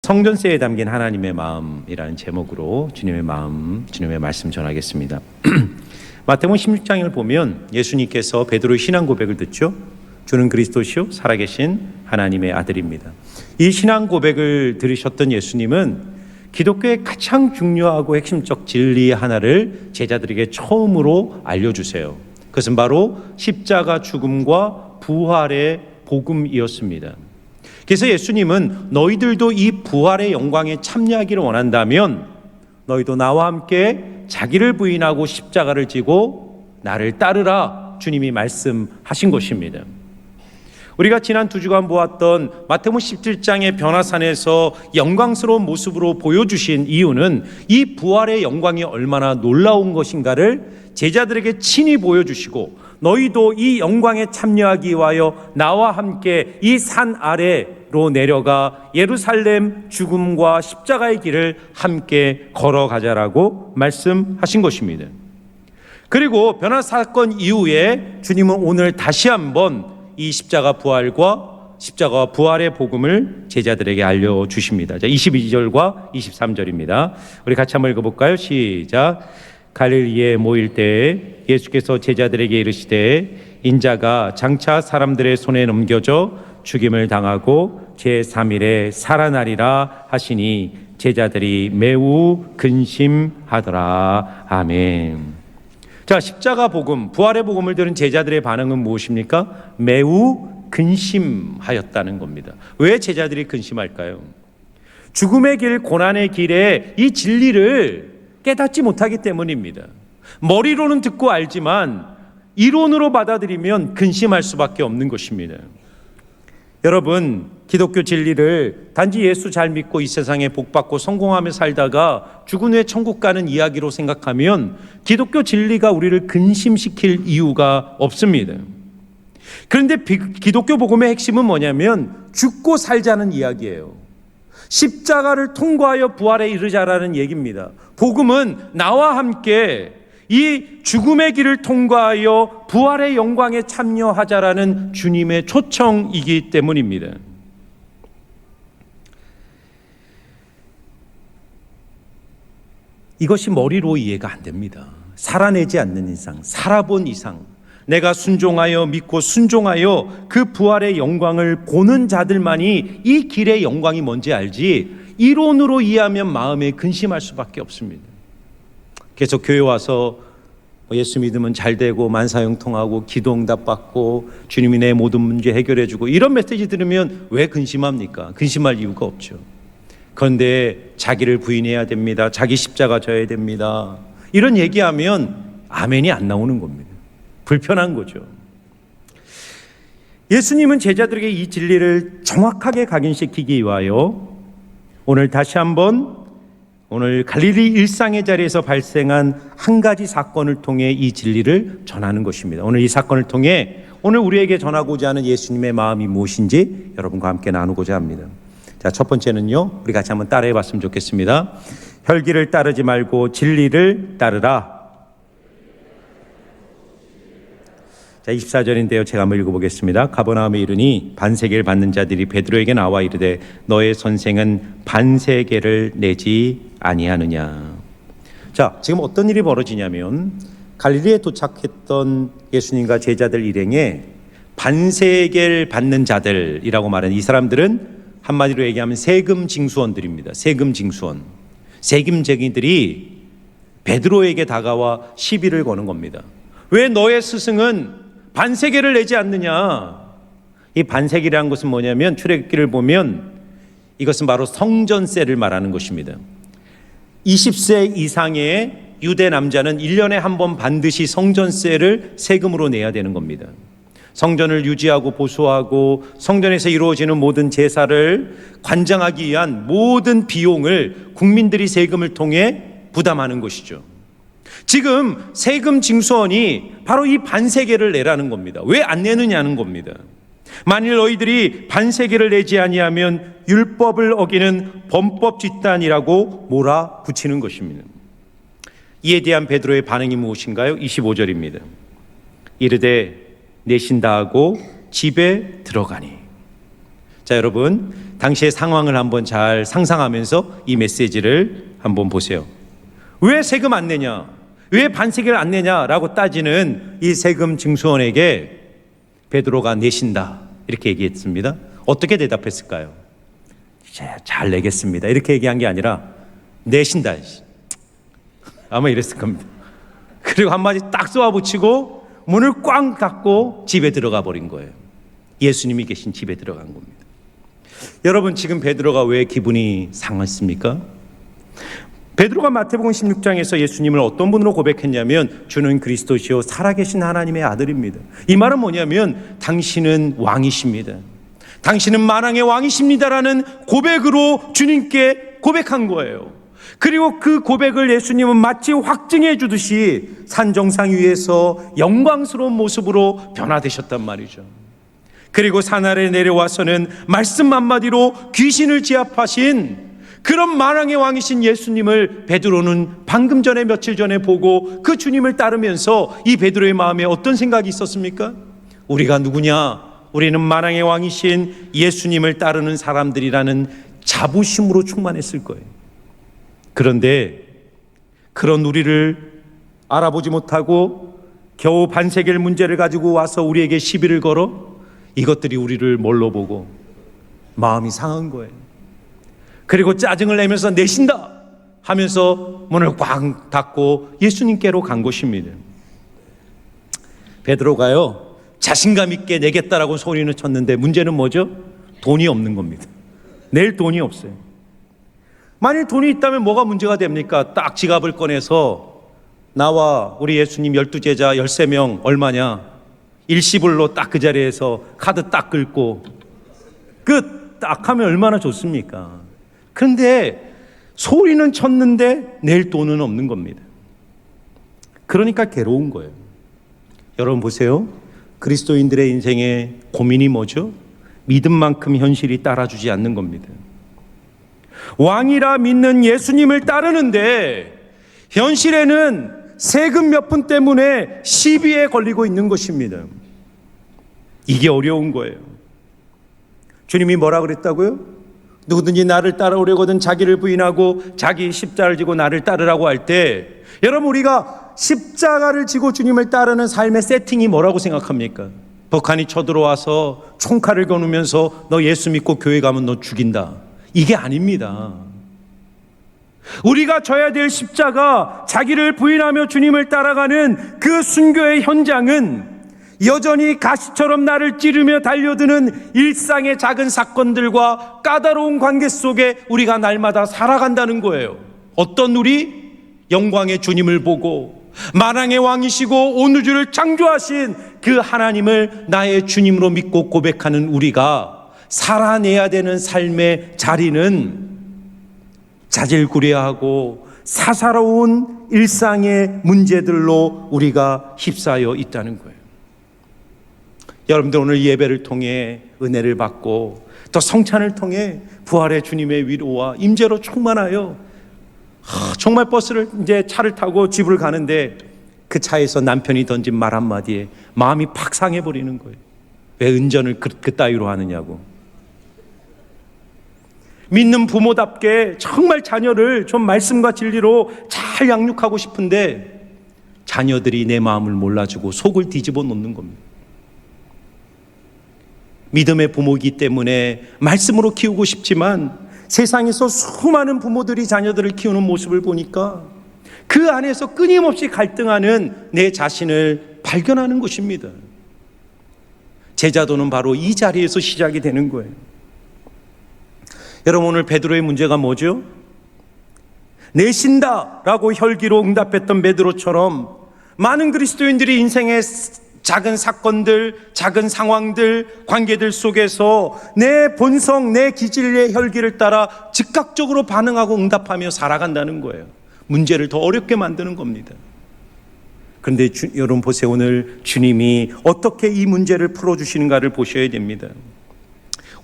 성전세에 담긴 하나님의 마음이라는 제목으로 주님의 마음, 주님의 말씀 전하겠습니다. 마태복음 16장을 보면 예수님께서 베드로의 신앙 고백을 듣죠. 주는 그리스도시요 살아계신 하나님의 아들입니다. 이 신앙 고백을 들으셨던 예수님은 기독교의 가장 중요하고 핵심적 진리 하나를 제자들에게 처음으로 알려주세요. 그것은 바로 십자가 죽음과 부활의 복음이었습니다. 그래서 예수님은 너희들도 이 부활의 영광에 참여하기를 원한다면 너희도 나와 함께 자기를 부인하고 십자가를 지고 나를 따르라, 주님이 말씀하신 것입니다. 우리가 지난 2주간 보았던 마태복음 17장의 변화산에서 영광스러운 모습으로 보여주신 이유는 이 부활의 영광이 얼마나 놀라운 것인가를 제자들에게 친히 보여주시고, 너희도 이 영광에 참여하기 위하여 나와 함께 이 산 아래로 내려가 예루살렘 죽음과 십자가의 길을 함께 걸어가자라고 말씀하신 것입니다. 그리고 변화 사건 이후에 주님은 오늘 다시 한번 이 십자가 부활과 십자가와 부활의 복음을 제자들에게 알려주십니다. 자, 22절과 23절입니다. 우리 같이 한번 읽어볼까요? 시작. 갈릴리에 모일 때에 예수께서 제자들에게 이르시되 인자가 장차 사람들의 손에 넘겨져 죽임을 당하고 제3일에 살아나리라 하시니 제자들이 매우 근심하더라. 아멘. 자, 십자가 복음, 부활의 복음을 들은 제자들의 반응은 무엇입니까? 매우 근심하였다는 겁니다. 왜 제자들이 근심할까요? 죽음의 길, 고난의 길에 이 진리를 깨닫지 못하기 때문입니다. 머리로는 듣고 알지만 이론으로 받아들이면 근심할 수밖에 없는 것입니다. 여러분, 기독교 진리를 단지 예수 잘 믿고 이 세상에 복받고 성공하며 살다가 죽은 후에 천국 가는 이야기로 생각하면 기독교 진리가 우리를 근심시킬 이유가 없습니다. 그런데 기독교 복음의 핵심은 뭐냐면 죽고 살자는 이야기예요. 십자가를 통과하여 부활에 이르자라는 얘기입니다. 복음은 나와 함께 이 죽음의 길을 통과하여 부활의 영광에 참여하자라는 주님의 초청이기 때문입니다. 이것이 머리로 이해가 안 됩니다. 살아내지 않는 이상, 살아본 이상, 내가 순종하여 믿고 순종하여 그 부활의 영광을 보는 자들만이 이 길의 영광이 뭔지 알지, 이론으로 이해하면 마음에 근심할 수밖에 없습니다. 그래서 교회 와서 예수 믿으면 잘 되고 만사형통하고 기도응답 받고 주님이 내 모든 문제 해결해 주고 이런 메시지 들으면 왜 근심합니까? 근심할 이유가 없죠. 그런데 자기를 부인해야 됩니다. 자기 십자가 져야 됩니다. 이런 얘기하면 아멘이 안 나오는 겁니다. 불편한 거죠. 예수님은 제자들에게 이 진리를 정확하게 각인시키기 위하여 오늘 다시 한번 오늘 갈릴리 일상의 자리에서 발생한 한 가지 사건을 통해 이 진리를 전하는 것입니다. 오늘 이 사건을 통해 오늘 우리에게 전하고자 하는 예수님의 마음이 무엇인지 여러분과 함께 나누고자 합니다. 자, 첫 번째는요, 우리 같이 한번 따라해 봤으면 좋겠습니다. 혈기를 따르지 말고 진리를 따르라. 자, 24절인데요. 제가 한번 읽어보겠습니다. 가버나움에 이르니 반세계를 받는 자들이 베드로에게 나와 이르되 너의 선생은 반세계를 내지 아니하느냐. 자, 지금 어떤 일이 벌어지냐면 갈릴리에 도착했던 예수님과 제자들 일행에 반세계를 받는 자들이라고 말하는 이 사람들은 한마디로 얘기하면 세금 징수원들입니다. 세금 징수원. 세금쟁이들이 베드로에게 다가와 시비를 거는 겁니다. 왜 너의 스승은 반세계를 내지 않느냐. 이 반세계라는 것은 뭐냐면 출애굽기를 보면 이것은 바로 성전세를 말하는 것입니다. 20세 이상의 유대 남자는 1년에 한 번 반드시 성전세를 세금으로 내야 되는 겁니다. 성전을 유지하고 보수하고 성전에서 이루어지는 모든 제사를 관장하기 위한 모든 비용을 국민들이 세금을 통해 부담하는 것이죠. 지금 세금 징수원이 바로 이 반세계를 내라는 겁니다. 왜 안 내느냐는 겁니다. 만일 너희들이 반세계를 내지 아니하면 율법을 어기는 범법 집단이라고 몰아붙이는 것입니다. 이에 대한 베드로의 반응이 무엇인가요? 25절입니다. 이르되 내신다 하고 집에 들어가니. 자, 여러분, 당시의 상황을 한번 잘 상상하면서 이 메시지를 한번 보세요. 왜 세금 안 내냐? 왜 반세계를 안 내냐라고 따지는 이 세금 징수원에게 베드로가 내신다 이렇게 얘기했습니다. 어떻게 대답했을까요? 잘 내겠습니다 이렇게 얘기한 게 아니라 내신다 아마 이랬을 겁니다. 그리고 한마디 딱 쏘아붙이고 문을 꽝 닫고 집에 들어가 버린 거예요. 예수님이 계신 집에 들어간 겁니다. 여러분, 지금 베드로가 왜 기분이 상했습니까? 베드로가 마태복음 16장에서 예수님을 어떤 분으로 고백했냐면 주는 그리스도시요 살아계신 하나님의 아들입니다. 이 말은 뭐냐면 당신은 왕이십니다. 당신은 만왕의 왕이십니다라는 고백으로 주님께 고백한 거예요. 그리고 그 고백을 예수님은 마치 확증해 주듯이 산 정상 위에서 영광스러운 모습으로 변화되셨단 말이죠. 그리고 산 아래 내려와서는 말씀 한마디로 귀신을 제압하신 그런 만왕의 왕이신 예수님을 베드로는 방금 전에 며칠 전에 보고 그 주님을 따르면서 이 베드로의 마음에 어떤 생각이 있었습니까? 우리가 누구냐? 우리는 만왕의 왕이신 예수님을 따르는 사람들이라는 자부심으로 충만했을 거예요. 그런데 그런 우리를 알아보지 못하고 겨우 반세겔 문제를 가지고 와서 우리에게 시비를 걸어 이것들이 우리를 뭘로 보고 마음이 상한 거예요. 그리고 짜증을 내면서 내신다 하면서 문을 꽝 닫고 예수님께로 간 것입니다. 베드로가요 자신감 있게 내겠다라고 소리는 쳤는데 문제는 뭐죠? 돈이 없는 겁니다. 낼 돈이 없어요. 만일 돈이 있다면 뭐가 문제가 됩니까? 딱 지갑을 꺼내서 나와 우리 예수님 12제자 13명 얼마냐? 일시불로 딱 그 자리에서 카드 딱 긁고 끝 딱 하면 얼마나 좋습니까? 그런데 소리는 쳤는데 낼 돈은 없는 겁니다. 그러니까 괴로운 거예요. 여러분 보세요. 그리스도인들의 인생의 고민이 뭐죠? 믿음만큼 현실이 따라주지 않는 겁니다. 왕이라 믿는 예수님을 따르는데 현실에는 세금 몇 푼 때문에 시비에 걸리고 있는 것입니다. 이게 어려운 거예요. 주님이 뭐라 그랬다고요? 누구든지 나를 따라오려거든 자기를 부인하고 자기 십자가를 지고 나를 따르라고 할 때 여러분 우리가 십자가를 지고 주님을 따르는 삶의 세팅이 뭐라고 생각합니까? 북한이 쳐들어와서 총칼을 거누면서 너 예수 믿고 교회 가면 너 죽인다. 이게 아닙니다. 우리가 져야 될 십자가, 자기를 부인하며 주님을 따라가는 그 순교의 현장은 여전히 가시처럼 나를 찌르며 달려드는 일상의 작은 사건들과 까다로운 관계 속에 우리가 날마다 살아간다는 거예요. 어떤 우리? 영광의 주님을 보고 만왕의 왕이시고 온 우주를 창조하신 그 하나님을 나의 주님으로 믿고 고백하는 우리가 살아내야 되는 삶의 자리는 자질구레하고 사사로운 일상의 문제들로 우리가 휩싸여 있다는 거예요. 여러분들 오늘 예배를 통해 은혜를 받고 또 성찬을 통해 부활의 주님의 위로와 임재로 충만하여 정말 버스를 이제 차를 타고 집을 가는데 그 차에서 남편이 던진 말 한마디에 마음이 팍 상해버리는 거예요. 왜 운전을 그따위로 하느냐고. 믿는 부모답게 정말 자녀를 좀 말씀과 진리로 잘 양육하고 싶은데 자녀들이 내 마음을 몰라주고 속을 뒤집어 놓는 겁니다. 믿음의 부모이기 때문에 말씀으로 키우고 싶지만 세상에서 수많은 부모들이 자녀들을 키우는 모습을 보니까 그 안에서 끊임없이 갈등하는 내 자신을 발견하는 것입니다. 제자도는 바로 이 자리에서 시작이 되는 거예요. 여러분 오늘 베드로의 문제가 뭐죠? 내신다라고 혈기로 응답했던 베드로처럼 많은 그리스도인들이 인생의 작은 사건들, 작은 상황들, 관계들 속에서 내 본성, 내 기질의 혈기를 따라 즉각적으로 반응하고 응답하며 살아간다는 거예요. 문제를 더 어렵게 만드는 겁니다. 그런데 여러분 보세요. 오늘 주님이 어떻게 이 문제를 풀어주시는가를 보셔야 됩니다.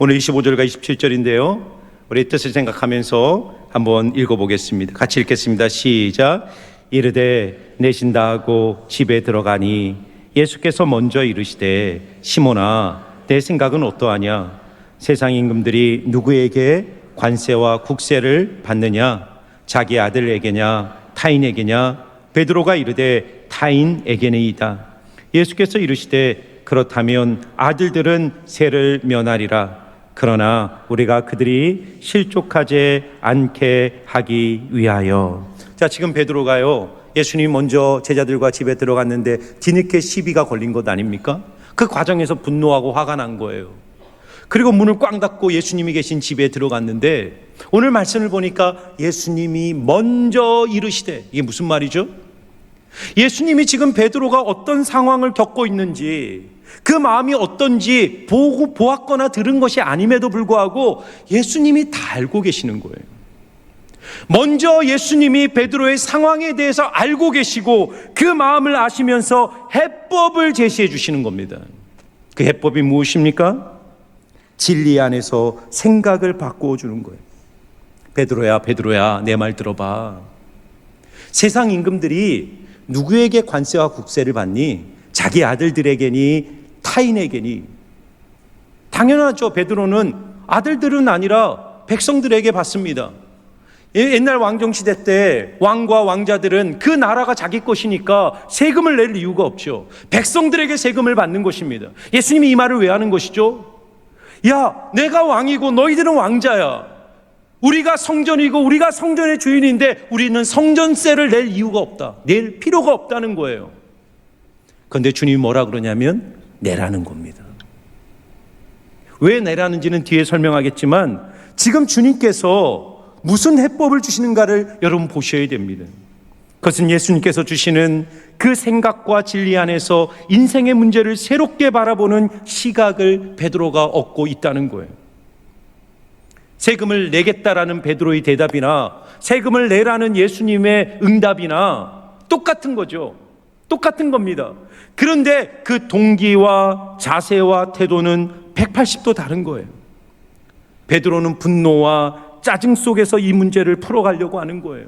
오늘 25절과 27절인데요. 우리 뜻을 생각하면서 한번 읽어보겠습니다. 같이 읽겠습니다. 시작. 이르되 내신다 하고 집에 들어가니 예수께서 먼저 이르시되 시몬아 내 생각은 어떠하냐? 세상 임금들이 누구에게 관세와 국세를 받느냐? 자기 아들에게냐 타인에게냐? 베드로가 이르되 타인에게니이다. 예수께서 이르시되 그렇다면 아들들은 세를 면하리라. 그러나 우리가 그들이 실족하지 않게 하기 위하여. 자, 지금 베드로가요, 예수님이 먼저 제자들과 집에 들어갔는데 뒤늦게 시비가 걸린 것 아닙니까? 그 과정에서 분노하고 화가 난 거예요. 그리고 문을 꽝 닫고 예수님이 계신 집에 들어갔는데 오늘 말씀을 보니까 예수님이 먼저 이르시되, 이게 무슨 말이죠? 예수님이 지금 베드로가 어떤 상황을 겪고 있는지, 그 마음이 어떤지 보았거나 들은 것이 아님에도 불구하고 예수님이 다 알고 계시는 거예요. 먼저 예수님이 베드로의 상황에 대해서 알고 계시고 그 마음을 아시면서 해법을 제시해 주시는 겁니다. 그 해법이 무엇입니까? 진리 안에서 생각을 바꾸어 주는 거예요. 베드로야, 베드로야, 내 말 들어봐. 세상 임금들이 누구에게 관세와 국세를 받니? 자기 아들들에게니 타인에게니? 당연하죠. 베드로는 아들들은 아니라 백성들에게 받습니다. 옛날 왕정시대 때 왕과 왕자들은 그 나라가 자기 것이니까 세금을 낼 이유가 없죠. 백성들에게 세금을 받는 것입니다. 예수님이 이 말을 왜 하는 것이죠? 야, 내가 왕이고 너희들은 왕자야. 우리가 성전이고 우리가 성전의 주인인데 우리는 성전세를 낼 이유가 없다. 낼 필요가 없다는 거예요. 그런데 주님이 뭐라 그러냐면 내라는 겁니다. 왜 내라는지는 뒤에 설명하겠지만 지금 주님께서 무슨 해법을 주시는가를 여러분 보셔야 됩니다. 그것은 예수님께서 주시는 그 생각과 진리 안에서 인생의 문제를 새롭게 바라보는 시각을 베드로가 얻고 있다는 거예요. 세금을 내겠다라는 베드로의 대답이나 세금을 내라는 예수님의 응답이나 똑같은 거죠. 똑같은 겁니다. 그런데 그 동기와 자세와 태도는 180도 다른 거예요. 베드로는 분노와 짜증 속에서 이 문제를 풀어가려고 하는 거예요.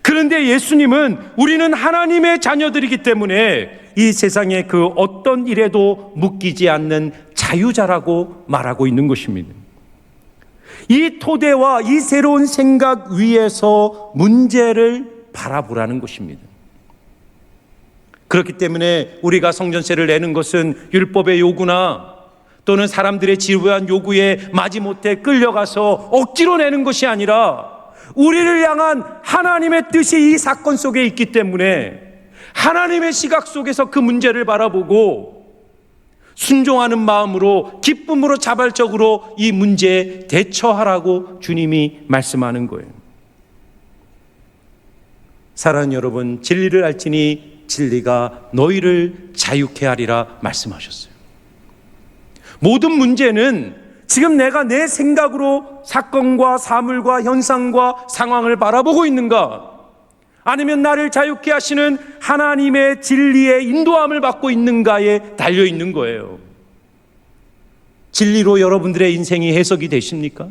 그런데 예수님은 우리는 하나님의 자녀들이기 때문에 이 세상의 그 어떤 일에도 묶이지 않는 자유자라고 말하고 있는 것입니다. 이 토대와 이 새로운 생각 위에서 문제를 바라보라는 것입니다. 그렇기 때문에 우리가 성전세를 내는 것은 율법의 요구나 또는 사람들의 지루한 요구에 마지못해 끌려가서 억지로 내는 것이 아니라 우리를 향한 하나님의 뜻이 이 사건 속에 있기 때문에 하나님의 시각 속에서 그 문제를 바라보고 순종하는 마음으로 기쁨으로 자발적으로 이 문제에 대처하라고 주님이 말씀하는 거예요. 사랑하는 여러분, 진리를 알지니 진리가 너희를 자유케 하리라 말씀하셨어요. 모든 문제는 지금 내가 내 생각으로 사건과 사물과 현상과 상황을 바라보고 있는가, 아니면 나를 자유케 하시는 하나님의 진리의 인도함을 받고 있는가에 달려 있는 거예요. 진리로 여러분들의 인생이 해석이 되십니까?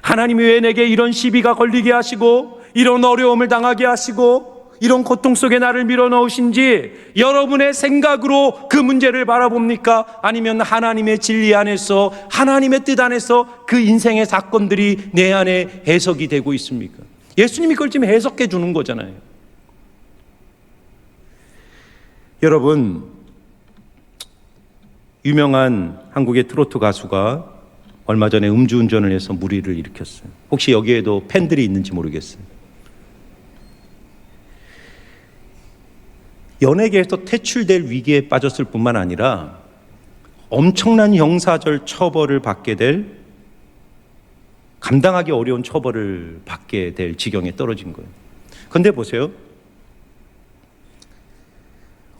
하나님이 왜 내게 이런 시비가 걸리게 하시고 이런 어려움을 당하게 하시고 이런 고통 속에 나를 밀어넣으신지 여러분의 생각으로 그 문제를 바라봅니까? 아니면 하나님의 진리 안에서 하나님의 뜻 안에서 그 인생의 사건들이 내 안에 해석이 되고 있습니까? 예수님이 그걸 지금 해석해 주는 거잖아요. 여러분, 유명한 한국의 트로트 가수가 얼마 전에 음주운전을 해서 물의를 일으켰어요. 혹시 여기에도 팬들이 있는지 모르겠어요. 연예계에서 퇴출될 위기에 빠졌을 뿐만 아니라 엄청난 형사적 처벌을 받게 될, 감당하기 어려운 처벌을 받게 될 지경에 떨어진 거예요. 그런데 보세요.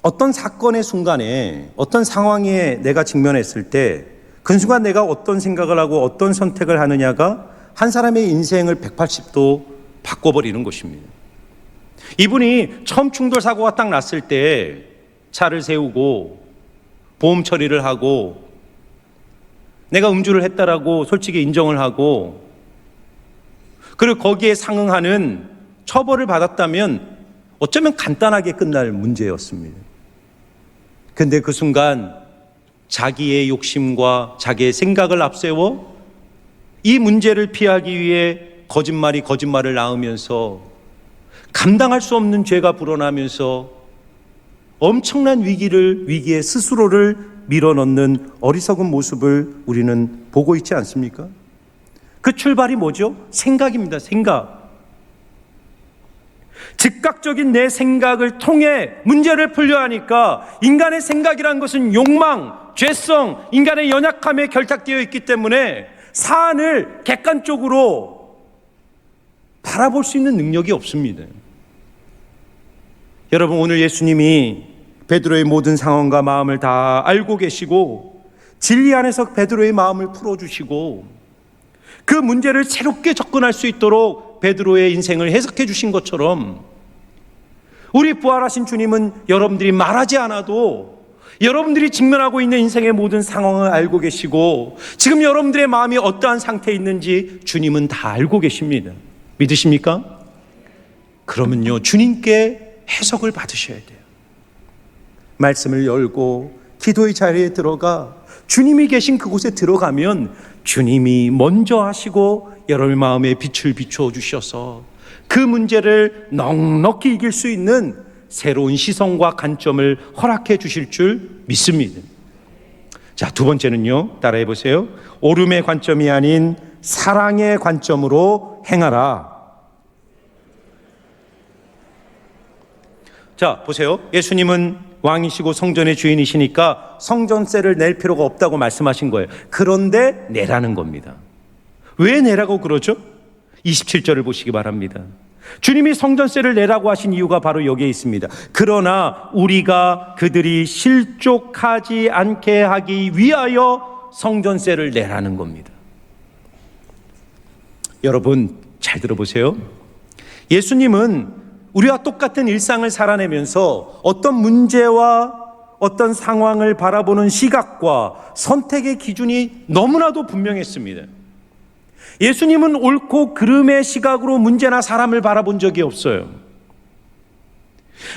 어떤 사건의 순간에 어떤 상황에 내가 직면했을 때 그 순간 내가 어떤 생각을 하고 어떤 선택을 하느냐가 한 사람의 인생을 180도 바꿔버리는 것입니다. 이분이 처음 충돌 사고가 딱 났을 때 차를 세우고 보험 처리를 하고 내가 음주를 했다라고 솔직히 인정을 하고 그리고 거기에 상응하는 처벌을 받았다면 어쩌면 간단하게 끝날 문제였습니다. 그런데 그 순간 자기의 욕심과 자기의 생각을 앞세워 이 문제를 피하기 위해 거짓말을 낳으면서 감당할 수 없는 죄가 불어나면서 엄청난 위기에 스스로를 밀어넣는 어리석은 모습을 우리는 보고 있지 않습니까? 그 출발이 뭐죠? 생각입니다. 생각. 즉각적인 내 생각을 통해 문제를 풀려 하니까 인간의 생각이란 것은 욕망, 죄성, 인간의 연약함에 결탁되어 있기 때문에 사안을 객관적으로 바라볼 수 있는 능력이 없습니다. 여러분, 오늘 예수님이 베드로의 모든 상황과 마음을 다 알고 계시고 진리 안에서 베드로의 마음을 풀어주시고 그 문제를 새롭게 접근할 수 있도록 베드로의 인생을 해석해 주신 것처럼 우리 부활하신 주님은 여러분들이 말하지 않아도 여러분들이 직면하고 있는 인생의 모든 상황을 알고 계시고 지금 여러분들의 마음이 어떠한 상태에 있는지 주님은 다 알고 계십니다. 믿으십니까? 그러면요, 주님께 해석을 받으셔야 돼요. 말씀을 열고 기도의 자리에 들어가 주님이 계신 그곳에 들어가면 주님이 먼저 하시고 여러분 마음에 빛을 비추어 주셔서 그 문제를 넉넉히 이길 수 있는 새로운 시선과 관점을 허락해 주실 줄 믿습니다. 자, 두 번째는요, 따라해 보세요. 오름의 관점이 아닌 사랑의 관점으로 행하라. 자, 보세요. 예수님은 왕이시고 성전의 주인이시니까 성전세를 낼 필요가 없다고 말씀하신 거예요. 그런데 내라는 겁니다. 왜 내라고 그러죠? 27절을 보시기 바랍니다. 주님이 성전세를 내라고 하신 이유가 바로 여기에 있습니다. 그러나 우리가 그들이 실족하지 않게 하기 위하여 성전세를 내라는 겁니다. 여러분, 잘 들어보세요. 예수님은 우리와 똑같은 일상을 살아내면서 어떤 문제와 어떤 상황을 바라보는 시각과 선택의 기준이 너무나도 분명했습니다. 예수님은 옳고 그름의 시각으로 문제나 사람을 바라본 적이 없어요.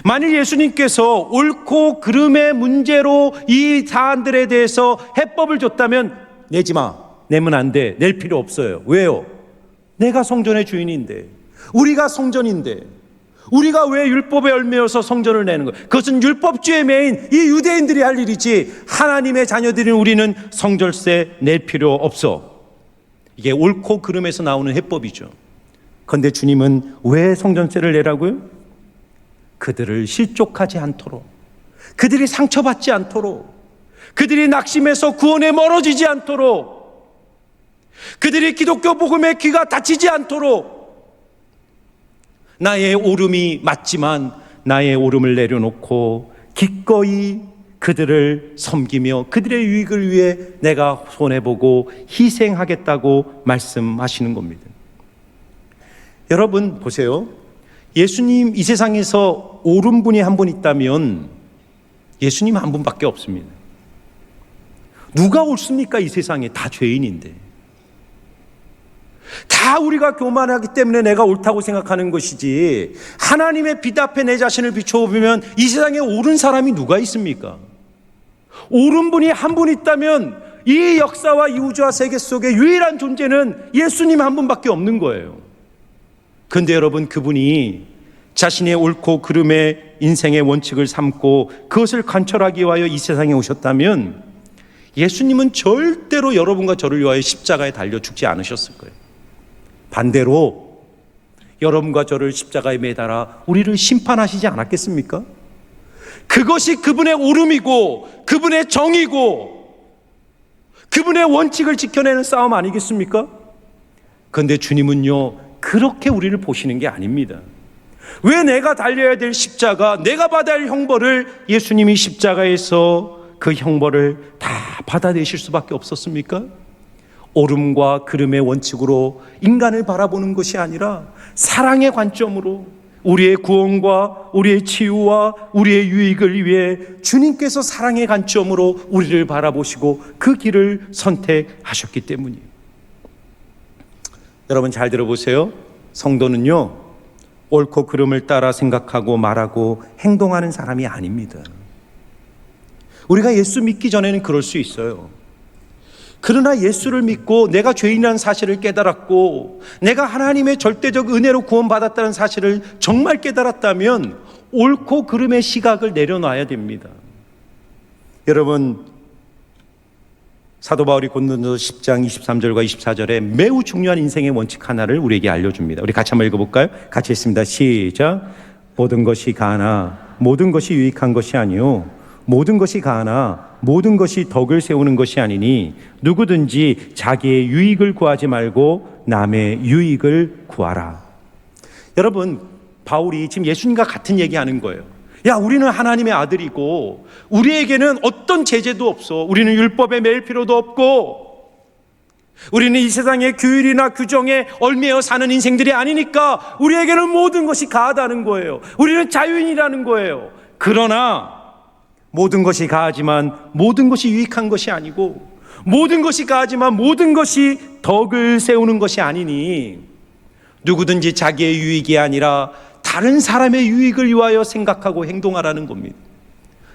만일 예수님께서 옳고 그름의 문제로 이 사안들에 대해서 해법을 줬다면 내지 마, 내면 안 돼, 낼 필요 없어요. 왜요? 내가 성전의 주인인데, 우리가 성전인데, 우리가 왜 율법의 열매여서 성전을 내는 거예요? 그것은 율법주의 메인 이 유대인들이 할 일이지 하나님의 자녀들인 우리는 성전세 낼 필요 없어. 이게 옳고 그름에서 나오는 해법이죠. 그런데 주님은 왜 성전세를 내라고요? 그들을 실족하지 않도록, 그들이 상처받지 않도록, 그들이 낙심해서 구원에 멀어지지 않도록, 그들이 기독교 복음의 귀가 닫히지 않도록 나의 오름이 맞지만 나의 오름을 내려놓고 기꺼이 그들을 섬기며 그들의 유익을 위해 내가 손해보고 희생하겠다고 말씀하시는 겁니다. 여러분 보세요. 예수님 이 세상에서 옳은 분이 한 분 있다면 예수님 한 분밖에 없습니다. 누가 옳습니까? 이 세상에 다 죄인인데. 다 우리가 교만하기 때문에 내가 옳다고 생각하는 것이지 하나님의 빛 앞에 내 자신을 비춰보면 이 세상에 옳은 사람이 누가 있습니까? 옳은 분이 한 분 있다면 이 역사와 이 우주와 세계 속에 유일한 존재는 예수님 한 분밖에 없는 거예요. 그런데 여러분, 그분이 자신의 옳고 그름의 인생의 원칙을 삼고 그것을 관철하기 위하여 이 세상에 오셨다면 예수님은 절대로 여러분과 저를 위하여 십자가에 달려 죽지 않으셨을 거예요. 반대로 여러분과 저를 십자가에 매달아 우리를 심판하시지 않았겠습니까? 그것이 그분의 옳음이고 그분의 정의고 그분의 원칙을 지켜내는 싸움 아니겠습니까? 그런데 주님은요, 그렇게 우리를 보시는 게 아닙니다. 왜 내가 달려야 될 십자가, 내가 받아야 할 형벌을 예수님이 십자가에서 그 형벌을 다 받아내실 수밖에 없었습니까? 옳음과 그름의 원칙으로 인간을 바라보는 것이 아니라 사랑의 관점으로 우리의 구원과 우리의 치유와 우리의 유익을 위해 주님께서 사랑의 관점으로 우리를 바라보시고 그 길을 선택하셨기 때문이에요. 여러분 잘 들어보세요. 성도는요, 옳고 그름을 따라 생각하고 말하고 행동하는 사람이 아닙니다. 우리가 예수 믿기 전에는 그럴 수 있어요. 그러나 예수를 믿고 내가 죄인이라는 사실을 깨달았고 내가 하나님의 절대적 은혜로 구원받았다는 사실을 정말 깨달았다면 옳고 그름의 시각을 내려놔야 됩니다. 여러분, 사도 바울이 고린도서 10장 23절과 24절에 매우 중요한 인생의 원칙 하나를 우리에게 알려줍니다. 우리 같이 한번 읽어볼까요? 같이 했습니다. 시작. 모든 것이 가하나 모든 것이 유익한 것이 아니요 모든 것이 가하나 모든 것이 덕을 세우는 것이 아니니 누구든지 자기의 유익을 구하지 말고 남의 유익을 구하라. 여러분, 바울이 지금 예수님과 같은 얘기하는 거예요. 야, 우리는 하나님의 아들이고 우리에게는 어떤 제재도 없어. 우리는 율법에 매일 필요도 없고 우리는 이 세상의 규율이나 규정에 얽매여 사는 인생들이 아니니까 우리에게는 모든 것이 가하다는 거예요. 우리는 자유인이라는 거예요. 그러나 모든 것이 가하지만 모든 것이 유익한 것이 아니고 모든 것이 가하지만 모든 것이 덕을 세우는 것이 아니니 누구든지 자기의 유익이 아니라 다른 사람의 유익을 위하여 생각하고 행동하라는 겁니다.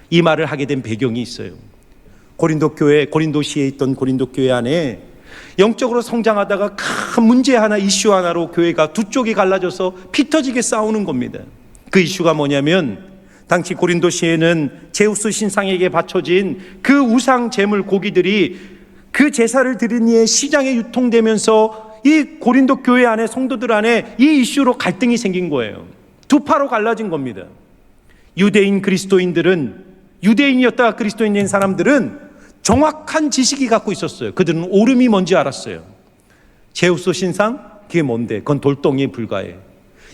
이 말을 하게 된 배경이 있어요. 고린도시에 있던 고린도 교회 안에 영적으로 성장하다가 큰 문제 하나, 이슈 하나로 교회가 두 쪽이 갈라져서 피 터지게 싸우는 겁니다. 그 이슈가 뭐냐면 당시 고린도시에는 제우스 신상에게 바쳐진 그 우상 제물 고기들이 그 제사를 드린 이에 시장에 유통되면서 이 고린도 교회 안에 성도들 안에 이 이슈로 갈등이 생긴 거예요. 두 파로 갈라진 겁니다. 유대인 그리스도인들은, 유대인이었다가 그리스도인 된 사람들은 정확한 지식이 갖고 있었어요. 그들은 오름이 뭔지 알았어요. 제우스 신상? 그게 뭔데? 그건 돌덩이에 불과해.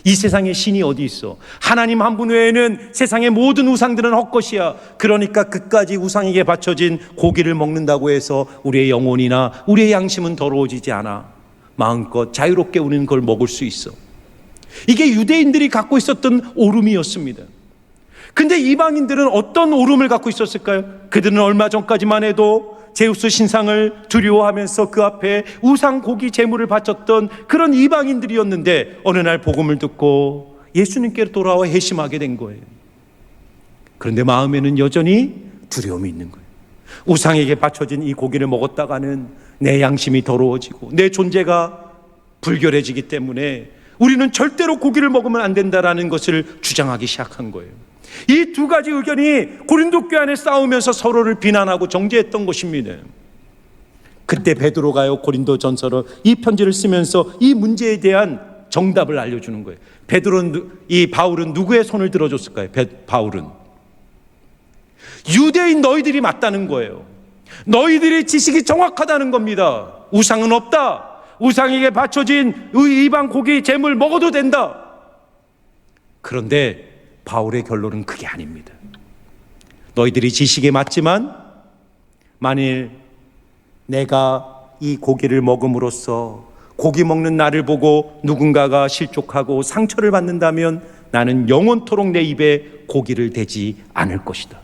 이 세상에 신이 어디 있어? 하나님 한 분 외에는 세상의 모든 우상들은 헛것이야. 그러니까 그까지 우상에게 바쳐진 고기를 먹는다고 해서 우리의 영혼이나 우리의 양심은 더러워지지 않아. 마음껏 자유롭게 우리는 그걸 먹을 수 있어. 이게 유대인들이 갖고 있었던 오름이었습니다. 근데 이방인들은 어떤 오름을 갖고 있었을까요? 그들은 얼마 전까지만 해도 제우스 신상을 두려워하면서 그 앞에 우상 고기 제물을 바쳤던 그런 이방인들이었는데 어느 날 복음을 듣고 예수님께로 돌아와 회심하게 된 거예요. 그런데 마음에는 여전히 두려움이 있는 거예요. 우상에게 바쳐진 이 고기를 먹었다가는 내 양심이 더러워지고 내 존재가 불결해지기 때문에 우리는 절대로 고기를 먹으면 안 된다라는 것을 주장하기 시작한 거예요. 이 두 가지 의견이 고린도 교회 안에 싸우면서 서로를 비난하고 정죄했던 것입니다. 그때 베드로가요, 고린도전서로 이 편지를 쓰면서 이 문제에 대한 정답을 알려주는 거예요. 바울은 누구의 손을 들어줬을까요? 바울은 유대인 너희들이 맞다는 거예요. 너희들의 지식이 정확하다는 겁니다. 우상은 없다. 우상에게 바쳐진 이방 고기 제물 먹어도 된다. 그런데 바울의 결론은 그게 아닙니다. 너희들이 지식에 맞지만 만일 내가 이 고기를 먹음으로써 고기 먹는 나를 보고 누군가가 실족하고 상처를 받는다면 나는 영원토록 내 입에 고기를 대지 않을 것이다.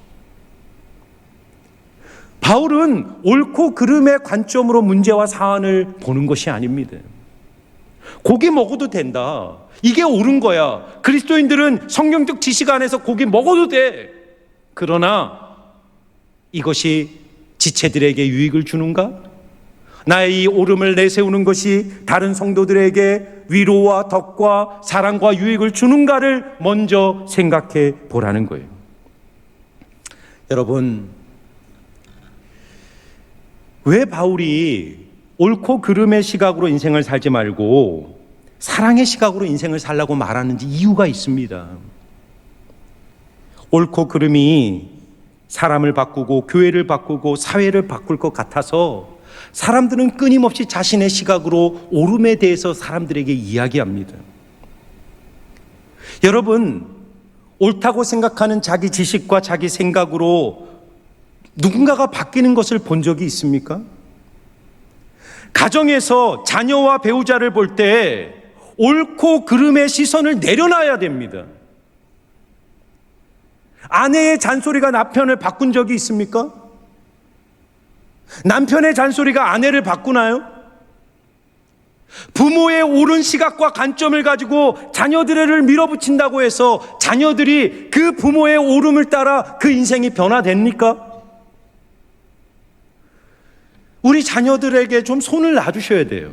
바울은 옳고 그름의 관점으로 문제와 사안을 보는 것이 아닙니다. 고기 먹어도 된다. 이게 옳은 거야. 그리스도인들은 성경적 지식 안에서 고기 먹어도 돼. 그러나 이것이 지체들에게 유익을 주는가? 나의 이 옳음을 내세우는 것이 다른 성도들에게 위로와 덕과 사랑과 유익을 주는가를 먼저 생각해 보라는 거예요. 여러분, 왜 바울이 옳고 그름의 시각으로 인생을 살지 말고 사랑의 시각으로 인생을 살라고 말하는지 이유가 있습니다. 옳고 그름이 사람을 바꾸고 교회를 바꾸고 사회를 바꿀 것 같아서 사람들은 끊임없이 자신의 시각으로 옳음에 대해서 사람들에게 이야기합니다. 여러분, 옳다고 생각하는 자기 지식과 자기 생각으로 누군가가 바뀌는 것을 본 적이 있습니까? 가정에서 자녀와 배우자를 볼 때 옳고 그름의 시선을 내려놔야 됩니다. 아내의 잔소리가 남편을 바꾼 적이 있습니까? 남편의 잔소리가 아내를 바꾸나요? 부모의 옳은 시각과 관점을 가지고 자녀들을 밀어붙인다고 해서 자녀들이 그 부모의 옳음을 따라 그 인생이 변화됩니까? 우리 자녀들에게 좀 손을 놔주셔야 돼요.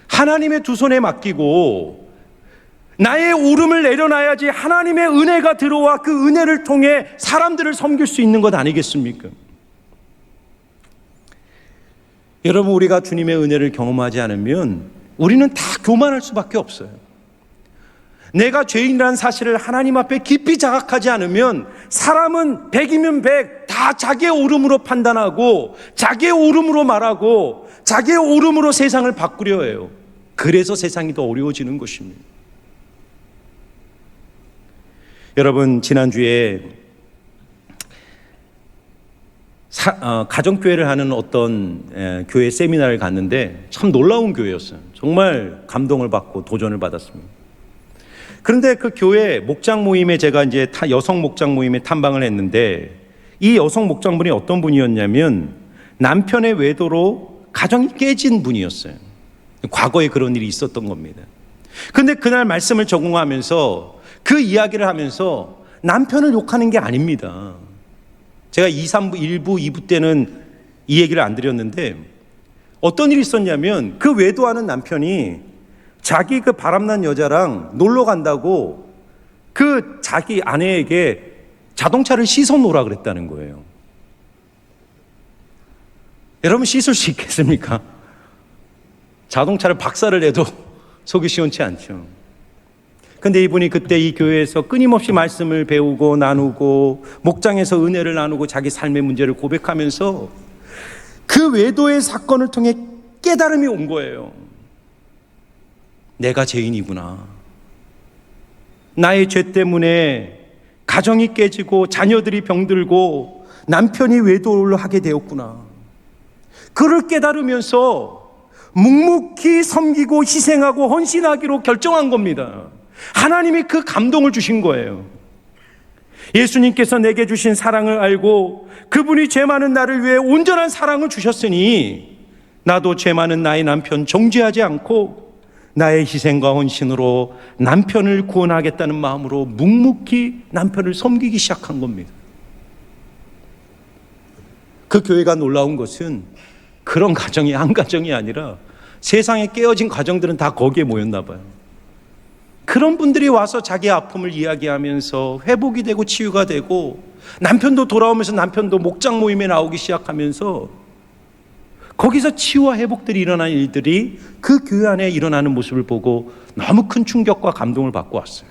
하나님의 두 손에 맡기고 나의 오름을 내려놔야지 하나님의 은혜가 들어와 그 은혜를 통해 사람들을 섬길 수 있는 것 아니겠습니까? 여러분, 우리가 주님의 은혜를 경험하지 않으면 우리는 다 교만할 수밖에 없어요. 내가 죄인이라는 사실을 하나님 앞에 깊이 자각하지 않으면 사람은 100이면 100, 다 자기의 오름으로 판단하고 자기의 오름으로 말하고 자기의 오름으로 세상을 바꾸려 해요. 그래서 세상이 더 어려워지는 것입니다. 여러분, 지난주에 가정교회를 하는 어떤 교회 세미나를 갔는데 참 놀라운 교회였어요. 정말 감동을 받고 도전을 받았습니다. 그런데 그 교회 목장 모임에 제가 이제 여성 목장 모임에 탐방을 했는데 이 여성 목장분이 어떤 분이었냐면 남편의 외도로 가정이 깨진 분이었어요. 과거에 그런 일이 있었던 겁니다. 그런데 그날 말씀을 적응하면서 그 이야기를 하면서 남편을 욕하는 게 아닙니다. 제가 2, 3부, 1부, 2부 때는 이 얘기를 안 드렸는데 어떤 일이 있었냐면 그 외도하는 남편이 자기 그 바람난 여자랑 놀러 간다고 그 자기 아내에게 자동차를 씻어 놓으라 그랬다는 거예요. 여러분, 씻을 수 있겠습니까? 자동차를 박살을 내도 속이 시원치 않죠. 근데 이분이 그때 이 교회에서 끊임없이 말씀을 배우고 나누고 목장에서 은혜를 나누고 자기 삶의 문제를 고백하면서 그 외도의 사건을 통해 깨달음이 온 거예요. 내가 죄인이구나. 나의 죄 때문에 가정이 깨지고 자녀들이 병들고 남편이 외도를 하게 되었구나. 그를 깨달으면서 묵묵히 섬기고 희생하고 헌신하기로 결정한 겁니다. 하나님이 그 감동을 주신 거예요. 예수님께서 내게 주신 사랑을 알고 그분이 죄 많은 나를 위해 온전한 사랑을 주셨으니 나도 죄 많은 나의 남편 정죄하지 않고 나의 희생과 헌신으로 남편을 구원하겠다는 마음으로 묵묵히 남편을 섬기기 시작한 겁니다. 그 교회가 놀라운 것은 그런 가정이 한 가정이 아니라 세상에 깨어진 가정들은 다 거기에 모였나 봐요. 그런 분들이 와서 자기 아픔을 이야기하면서 회복이 되고 치유가 되고 남편도 돌아오면서 남편도 목장 모임에 나오기 시작하면서 거기서 치유와 회복들이 일어나는 일들이 그 교회 안에 일어나는 모습을 보고 너무 큰 충격과 감동을 받고 왔어요.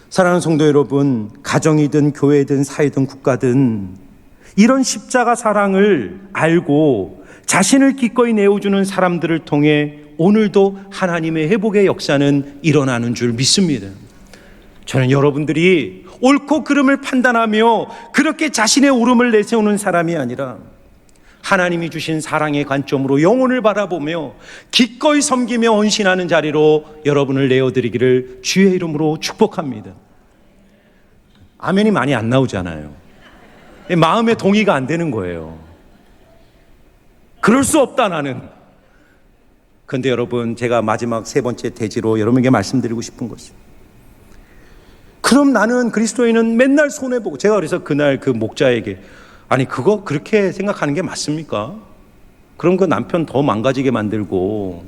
사랑하는 성도 여러분, 가정이든 교회든 사회든 국가든 이런 십자가 사랑을 알고 자신을 기꺼이 내어주는 사람들을 통해 오늘도 하나님의 회복의 역사는 일어나는 줄 믿습니다. 저는 여러분들이 옳고 그름을 판단하며 그렇게 자신의 오름을 내세우는 사람이 아니라 하나님이 주신 사랑의 관점으로 영혼을 바라보며 기꺼이 섬기며 헌신하는 자리로 여러분을 내어드리기를 주의 이름으로 축복합니다. 아멘이 많이 안 나오잖아요. 마음에 동의가 안 되는 거예요. 그럴 수 없다 나는. 그런데 여러분, 제가 마지막 세 번째 대지로 여러분에게 말씀드리고 싶은 것이, 그럼 나는 그리스도인은 맨날 손해보고, 제가 그래서 그날 그 목자에게 아니 그거 그렇게 생각하는 게 맞습니까? 그럼 그 남편 더 망가지게 만들고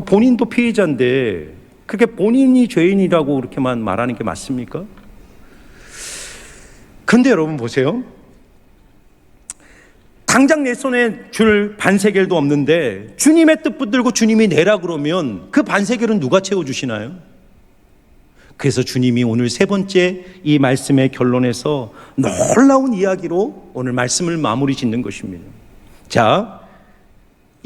본인도 피해자인데 그렇게 본인이 죄인이라고 그렇게만 말하는 게 맞습니까? 그런데 여러분 보세요. 당장 내 손에 줄 반세겔도 없는데 주님의 뜻 붙들고 주님이 내라 그러면 그 반세겔은 누가 채워주시나요? 그래서 주님이 오늘 세 번째 이 말씀의 결론에서 놀라운 이야기로 오늘 말씀을 마무리 짓는 것입니다. 자,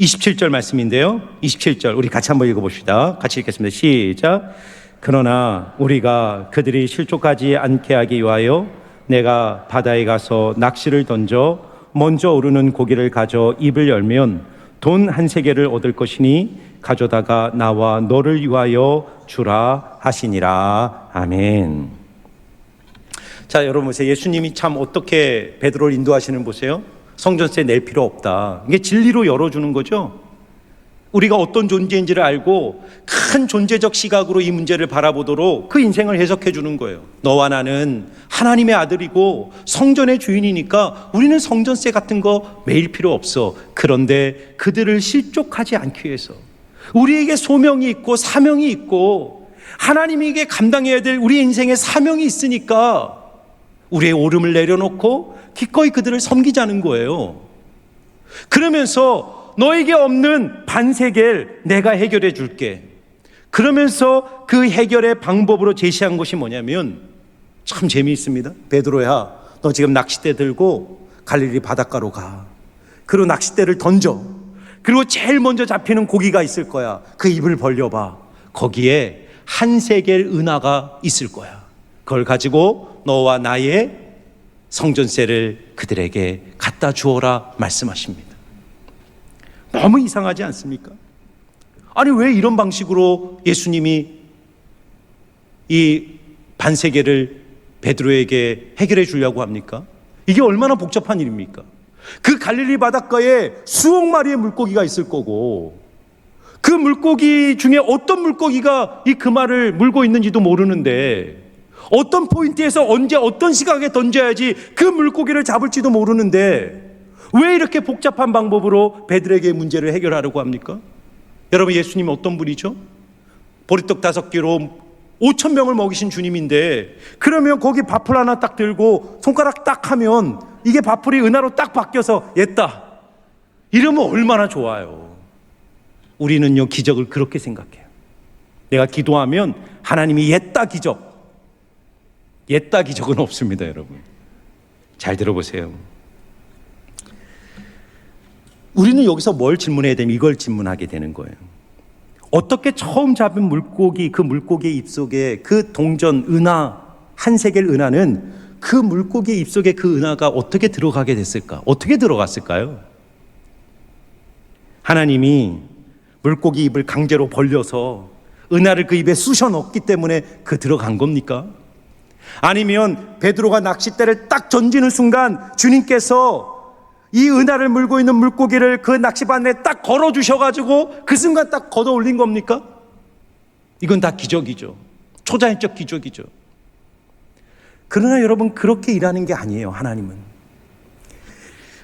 27절 말씀인데요. 27절 우리 같이 한번 읽어봅시다. 같이 읽겠습니다. 시작. 그러나 우리가 그들이 실족하지 않게 하기 위하여 내가 바다에 가서 낚시를 던져 먼저 오르는 고기를 가져 입을 열면 돈 한 세겔을 얻을 것이니 가져다가 나와 너를 위하여 주라 하시니라. 아멘. 자, 여러분 보세요. 예수님이 참 어떻게 베드로를 인도하시는 보세요. 성전세 낼 필요 없다. 이게 진리로 열어주는 거죠. 우리가 어떤 존재인지를 알고 큰 존재적 시각으로 이 문제를 바라보도록 그 인생을 해석해 주는 거예요. 너와 나는 하나님의 아들이고 성전의 주인이니까 우리는 성전세 같은 거 매일 필요 없어. 그런데 그들을 실족하지 않기 위해서 우리에게 소명이 있고 사명이 있고 하나님에게 감당해야 될 우리 인생의 사명이 있으니까 우리의 오름을 내려놓고 기꺼이 그들을 섬기자는 거예요. 그러면서 너에게 없는 반세계를 내가 해결해 줄게. 그러면서 그 해결의 방법으로 제시한 것이 뭐냐면 참 재미있습니다. 베드로야, 너 지금 낚싯대 들고 갈릴리 바닷가로 가. 그리고 낚싯대를 던져. 그리고 제일 먼저 잡히는 고기가 있을 거야. 그 입을 벌려봐. 거기에 한 세겔 은하가 있을 거야. 그걸 가지고 너와 나의 성전세를 그들에게 갖다 주어라 말씀하십니다. 너무 이상하지 않습니까? 아니, 왜 이런 방식으로 예수님이 이 반세계를 베드로에게 해결해 주려고 합니까? 이게 얼마나 복잡한 일입니까? 그 갈릴리 바닷가에 수억 마리의 물고기가 있을 거고 그 물고기 중에 어떤 물고기가 이 금알을 물고 있는지도 모르는데 어떤 포인트에서 언제 어떤 시각에 던져야지 그 물고기를 잡을지도 모르는데 왜 이렇게 복잡한 방법으로 베드로에게 문제를 해결하려고 합니까? 여러분, 예수님은 어떤 분이죠? 보리떡 5개로 5,000명을 먹이신 주님인데 그러면 거기 밥풀 하나 딱 들고 손가락 딱 하면 이게 밥풀이 은하로 딱 바뀌어서 옛다 이러면 얼마나 좋아요. 우리는요, 기적을 그렇게 생각해요. 내가 기도하면 하나님이 옛다 기적은 없습니다. 여러분, 잘 들어보세요. 우리는 여기서 뭘 질문해야 되면 이걸 질문하게 되는 거예요. 어떻게 처음 잡은 물고기, 그 물고기의 입속에 그 동전 은하, 한 세겔 은하는 그 물고기의 입속에 그 은하가 어떻게 들어가게 됐을까? 어떻게 들어갔을까요? 하나님이 물고기 입을 강제로 벌려서 은하를 그 입에 쑤셔 넣었기 때문에 그 들어간 겁니까? 아니면 베드로가 낚싯대를 딱 던지는 순간 주님께서 이 은하를 물고 있는 물고기를 그 낚시바늘에 딱 걸어 주셔가지고 그 순간 딱 걷어 올린 겁니까? 이건 다 기적이죠. 초자연적 기적이죠. 그러나 여러분, 그렇게 일하는 게 아니에요. 하나님은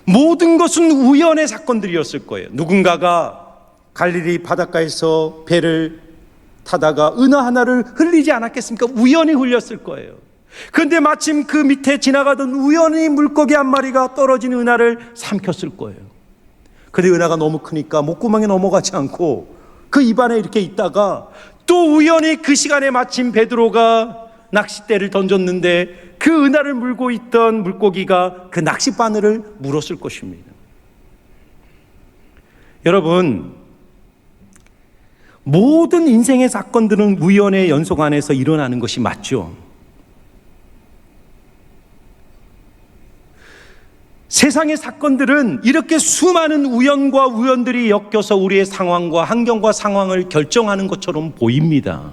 모든 것은 우연의 사건들이었을 거예요. 누군가가 갈릴리 바닷가에서 배를 타다가 은하 하나를 흘리지 않았겠습니까? 우연히 흘렸을 거예요. 그런데 마침 그 밑에 지나가던 우연히 물고기 한 마리가 떨어진 은하를 삼켰을 거예요. 그런데 은하가 너무 크니까 목구멍에 넘어가지 않고 그 입안에 이렇게 있다가 또 우연히 그 시간에 마침 베드로가 낚싯대를 던졌는데 그 은하를 물고 있던 물고기가 그 낚싯바늘을 물었을 것입니다. 여러분, 모든 인생의 사건들은 우연의 연속 안에서 일어나는 것이 맞죠. 세상의 사건들은 이렇게 수많은 우연과 우연들이 엮여서 우리의 상황과 환경과 상황을 결정하는 것처럼 보입니다.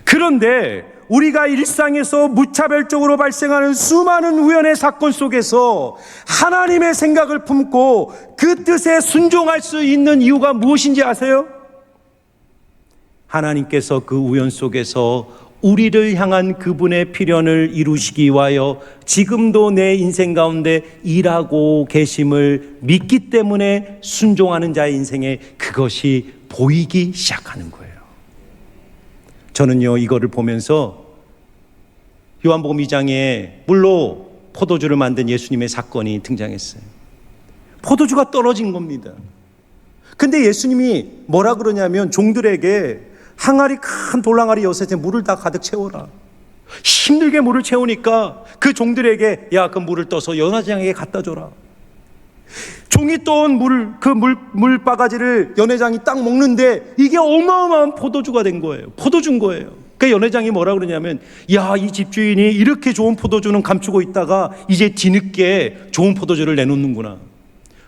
그런데 우리가 일상에서 무차별적으로 발생하는 수많은 우연의 사건 속에서 하나님의 생각을 품고 그 뜻에 순종할 수 있는 이유가 무엇인지 아세요? 하나님께서 그 우연 속에서 우리를 향한 그분의 필연을 이루시기 위하여 지금도 내 인생 가운데 일하고 계심을 믿기 때문에 순종하는 자의 인생에 그것이 보이기 시작하는 거예요. 저는요, 이거를 보면서 요한복음 2장에 물로 포도주를 만든 예수님의 사건이 등장했어요. 포도주가 떨어진 겁니다. 근데 예수님이 뭐라 그러냐면 종들에게 항아리, 큰 돌항아리 6에 물을 다 가득 채워라. 힘들게 물을 채우니까 그 종들에게 야, 그 물을 떠서 연회장에게 갖다 줘라. 종이 떠온 물 바가지를 연회장이 딱 먹는데 이게 어마어마한 포도주가 된 거예요. 포도주인 거예요. 그 연회장이 뭐라 그러냐면 야, 이 집주인이 이렇게 좋은 포도주는 감추고 있다가 이제 뒤늦게 좋은 포도주를 내놓는구나.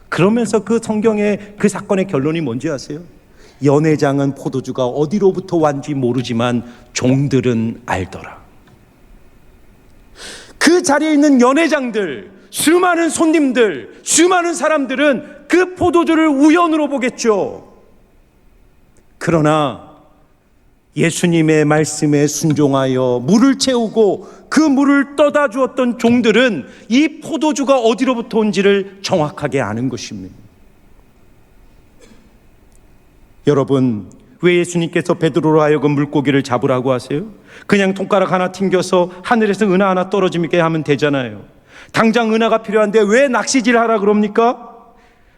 그러면서 그 성경의 그 사건의 결론이 뭔지 아세요? 연회장은 포도주가 어디로부터 왔는지 모르지만 종들은 알더라. 그 자리에 있는 연회장들, 수많은 손님들, 수많은 사람들은 그 포도주를 우연으로 보겠죠. 그러나 예수님의 말씀에 순종하여 물을 채우고 그 물을 떠다 주었던 종들은 이 포도주가 어디로부터 온지를 정확하게 아는 것입니다. 여러분, 왜 예수님께서 베드로로 하여금 물고기를 잡으라고 하세요? 그냥 손가락 하나 튕겨서 하늘에서 은하 하나 떨어지게 하면 되잖아요. 당장 은하가 필요한데 왜 낚시질 하라 그럽니까?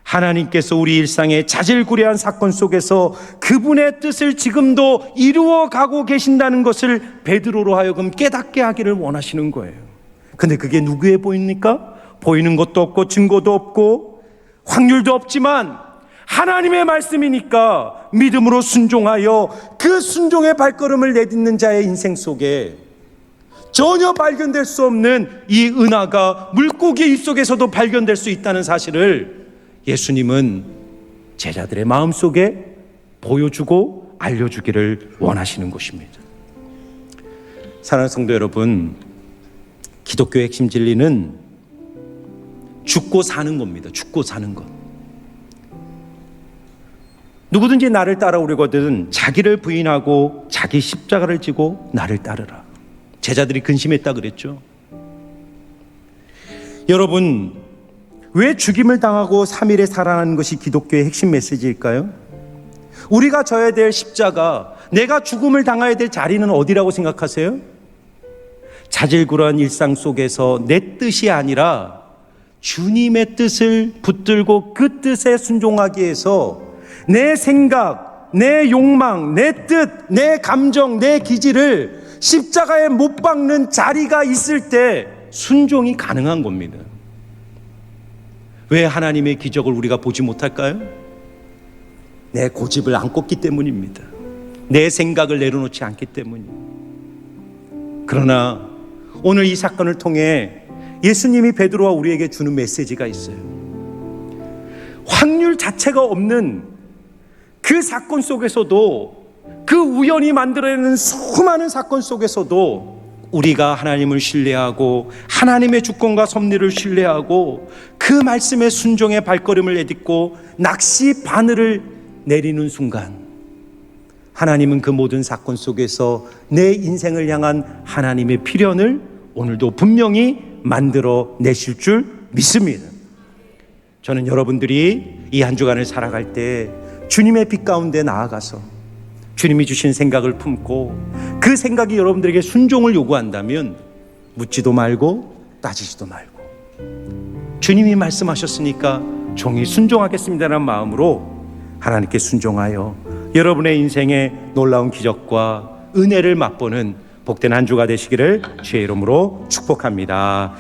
하나님께서 우리 일상의 자질구레한 사건 속에서 그분의 뜻을 지금도 이루어가고 계신다는 것을 베드로로 하여금 깨닫게 하기를 원하시는 거예요. 근데 그게 누구에 보입니까? 보이는 것도 없고 증거도 없고 확률도 없지만 하나님의 말씀이니까 믿음으로 순종하여 그 순종의 발걸음을 내딛는 자의 인생 속에 전혀 발견될 수 없는 이 은하가 물고기 입속에서도 발견될 수 있다는 사실을 예수님은 제자들의 마음속에 보여주고 알려주기를 원하시는 것입니다. 사랑하는 성도 여러분, 기독교의 핵심 진리는 죽고 사는 겁니다. 죽고 사는 것. 누구든지 나를 따라오려거든 자기를 부인하고 자기 십자가를 지고 나를 따르라. 제자들이 근심했다 그랬죠. 여러분, 왜 죽임을 당하고 3일에 살아나는 것이 기독교의 핵심 메시지일까요? 우리가 져야 될 십자가, 내가 죽음을 당해야 될 자리는 어디라고 생각하세요? 자질구레한 일상 속에서 내 뜻이 아니라 주님의 뜻을 붙들고 그 뜻에 순종하기 위해서 내 생각, 내 욕망, 내 뜻, 내 감정, 내 기질을 십자가에 못 박는 자리가 있을 때 순종이 가능한 겁니다. 왜 하나님의 기적을 우리가 보지 못할까요? 내 고집을 안 꺾기 때문입니다. 내 생각을 내려놓지 않기 때문입니다. 그러나 오늘 이 사건을 통해 예수님이 베드로와 우리에게 주는 메시지가 있어요. 확률 자체가 없는 그 사건 속에서도, 그 우연히 만들어내는 수많은 사건 속에서도 우리가 하나님을 신뢰하고 하나님의 주권과 섭리를 신뢰하고 그 말씀의 순종의 발걸음을 내딛고 낚시 바늘을 내리는 순간 하나님은 그 모든 사건 속에서 내 인생을 향한 하나님의 필연을 오늘도 분명히 만들어 내실 줄 믿습니다. 저는 여러분들이 이 한 주간을 살아갈 때 주님의 빛 가운데 나아가서 주님이 주신 생각을 품고 그 생각이 여러분들에게 순종을 요구한다면 묻지도 말고 따지지도 말고 주님이 말씀하셨으니까 종이 순종하겠습니다라는 마음으로 하나님께 순종하여 여러분의 인생에 놀라운 기적과 은혜를 맛보는 복된 한 주가 되시기를 주의 이름으로 축복합니다.